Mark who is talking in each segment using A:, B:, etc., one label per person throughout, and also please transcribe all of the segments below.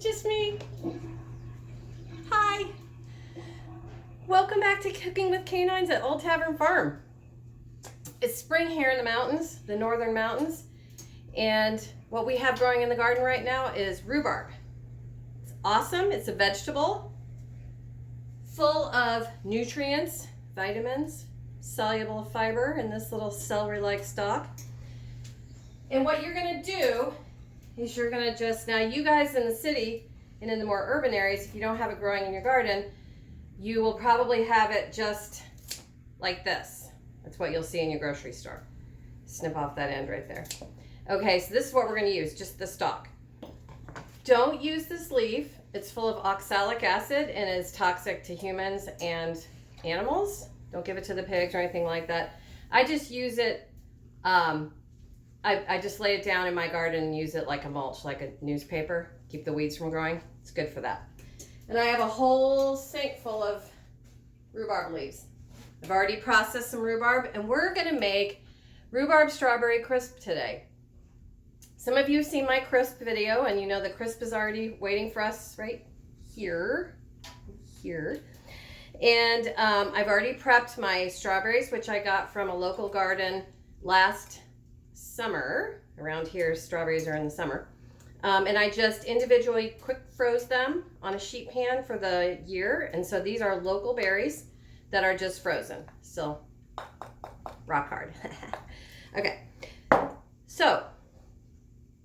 A: just me. Hi. Welcome back to Cooking with Canines at Old Tavern Farm. It's spring here in the mountains, the northern mountains, and what we have growing in the garden right now is rhubarb. It's awesome. It's a vegetable full of nutrients, vitamins, soluble fiber in this little celery-like stalk. And what you're going to do is you're going to just, now you guys in the city and in the more urban areas, if you don't have it growing in your garden, you will probably have it just like this. That's what you'll see in your grocery store. Snip off that end right there. Okay, so this is what we're going to use, just the stalk. Don't use this leaf. It's full of oxalic acid and is toxic to humans and animals. Don't give it to the pigs or anything like that. I just use it, I just lay it down in my garden and use it like a mulch, like a newspaper. Keep the weeds from growing. It's good for that. And I have a whole sink full of rhubarb leaves. I've already processed some rhubarb, and we're gonna make rhubarb strawberry crisp today. Some of you have seen my crisp video, and you know the crisp is already waiting for us right here. And I've already prepped my strawberries, which I got from a local garden last summer. Around here, strawberries are in the summer. And I just individually quick froze them on a sheet pan for the year. And so these are local berries that are just frozen. Still rock hard. Okay. So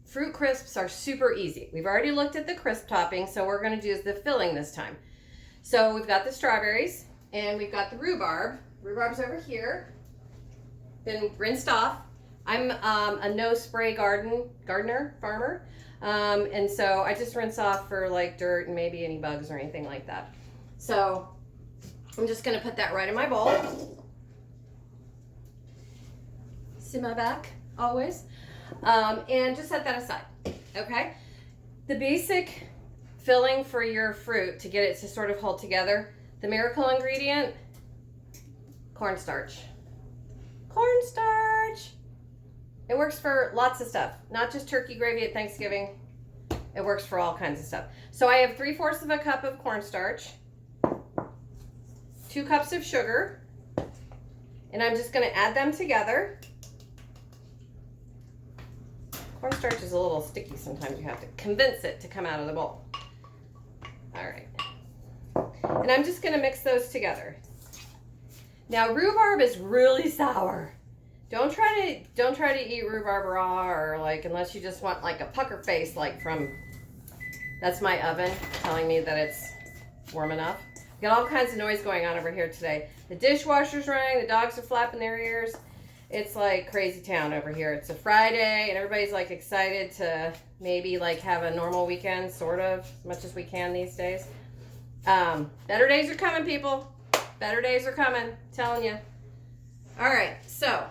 A: fruit crisps are super easy. We've already looked at the crisp topping, so we're going to do the filling this time. So we've got the strawberries and we've got the rhubarb. Rhubarb's over here, been rinsed off. I'm a no spray farmer. And so I just rinse off for like dirt and maybe any bugs or anything like that. So I'm just going to put that right in my bowl. See my back always. And just set that aside. Okay. The basic filling for your fruit to get it to sort of hold together, the miracle ingredient, cornstarch. Cornstarch. It works for lots of stuff, not just turkey gravy at Thanksgiving. It works for all kinds of stuff. So I have 3/4 of a cup of cornstarch, 2 cups of sugar, and I'm just going to add them together. Cornstarch is a little sticky sometimes. You have to convince it to come out of the bowl. All right. And I'm just going to mix those together. Now rhubarb is really sour. Don't try to eat rhubarb raw, or like, unless you just want like a pucker face, like from, that's my oven telling me that it's warm enough. Got all kinds of noise going on over here today. The dishwasher's running, the dogs are flapping their ears. It's like crazy town over here. It's a Friday and everybody's like excited to maybe like have a normal weekend, sort of, as much as we can these days. Better days are coming, people. Better days are coming, telling you. All right, so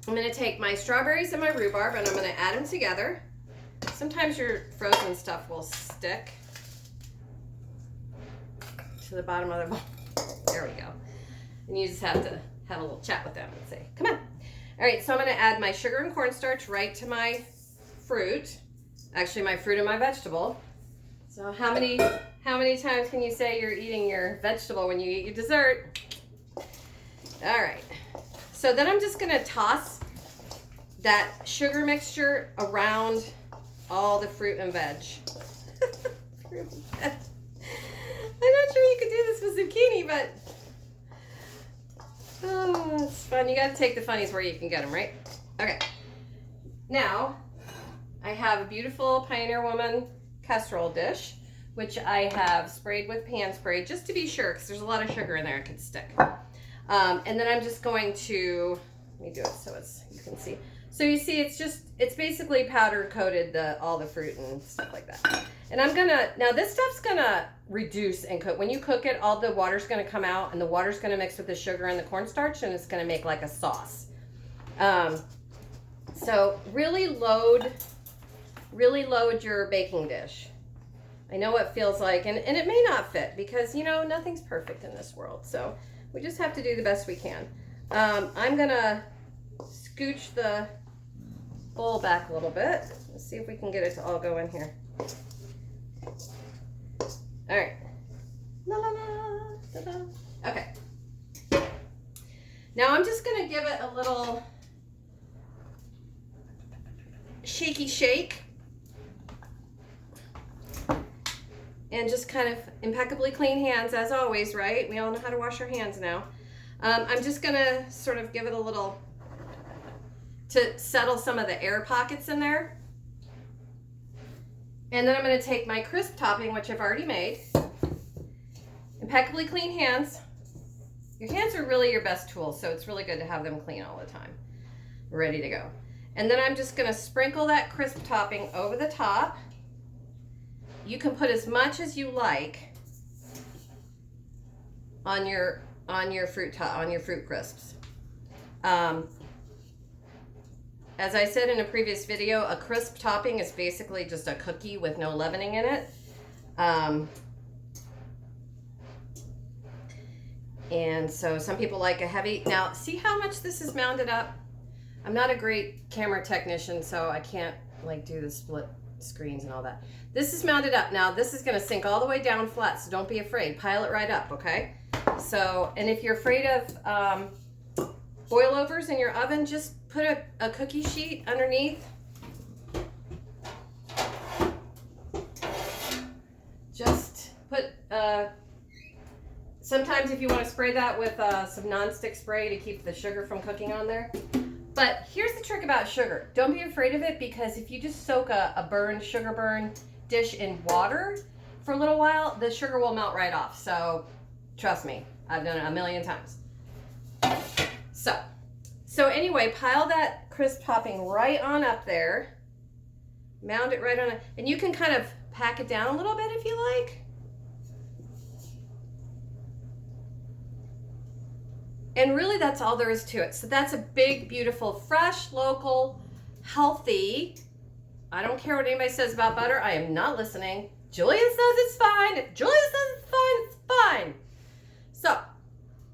A: I'm going to take my strawberries and my rhubarb and I'm going to add them together. Sometimes your frozen stuff will stick to the bottom of the bowl. There we go. And you just have to have a little chat with them and say, come on. All right, so I'm going to add my sugar and cornstarch right to my fruit. Actually, my fruit and my vegetable. So how many times can you say you're eating your vegetable when you eat your dessert? All right. So then I'm just going to toss that sugar mixture around all the fruit and veg. I'm not sure you could do this with zucchini, but oh, it's fun. You got to take the funnies where you can get them, right? Okay. Now, I have a beautiful Pioneer Woman casserole dish, which I have sprayed with pan spray just to be sure, because there's a lot of sugar in there. It could stick. And then I'm just going to, let me do it so you can see. So you see, it's basically powder coated all the fruit and stuff like that. And now this stuff's gonna reduce and cook. When you cook it, all the water's gonna come out and the water's gonna mix with the sugar and the cornstarch and it's gonna make like a sauce. So really load your baking dish. I know what it feels like, and it may not fit because, you know, nothing's perfect in this world. So we just have to do the best we can. I'm gonna scooch the bowl back a little bit. Let's see if we can get it to all go in here. All right. La, la, la, da, da. Okay. Now I'm just going to give it a little shaky shake. And just kind of impeccably clean hands as always, right? We all know how to wash our hands now. I'm just going to sort of give it a little to settle some of the air pockets in there. And then I'm going to take my crisp topping, which I've already made. Impeccably clean hands. Your hands are really your best tool, so it's really good to have them clean all the time. Ready to go. And then I'm just going to sprinkle that crisp topping over the top. You can put as much as you like on your fruit crisps. As I said in a previous video, a crisp topping is basically just a cookie with no leavening in it. And so some people like a heavy. Now, see how much this is mounded up? I'm not a great camera technician, so I can't like do the split screens and all that. This is mounted up. Now this is going to sink all the way down flat, so don't be afraid. Pile it right up, okay? So, and if you're afraid of boilovers in your oven, just put a cookie sheet underneath. Just put, sometimes if you want to spray that with some nonstick spray to keep the sugar from cooking on there. But here's the trick about sugar. Don't be afraid of it, because if you just soak a sugar burn dish in water for a little while, the sugar will melt right off. So trust me, I've done it a million times. So anyway, pile that crisp topping right on up there. Mound it right on it. And you can kind of pack it down a little bit if you like. And really, that's all there is to it. So that's a big, beautiful, fresh, local, healthy. I don't care what anybody says about butter. I am not listening. Julia says it's fine. If Julia says it's fine, it's fine. So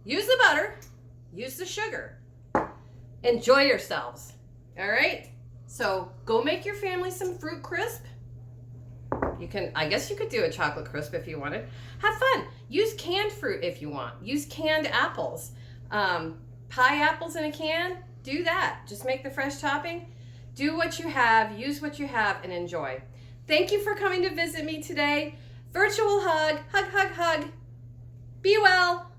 A: use the butter. Use the sugar. Enjoy yourselves. All right? So go make your family some fruit crisp. You can, I guess you could do a chocolate crisp if you wanted. Have fun. Use canned fruit if you want. Use canned apples. Pie apples in a can, do that. Just make the fresh topping. Do what you have, use what you have, and enjoy. Thank you for coming to visit me today. Virtual hug, hug, hug, hug. Be well.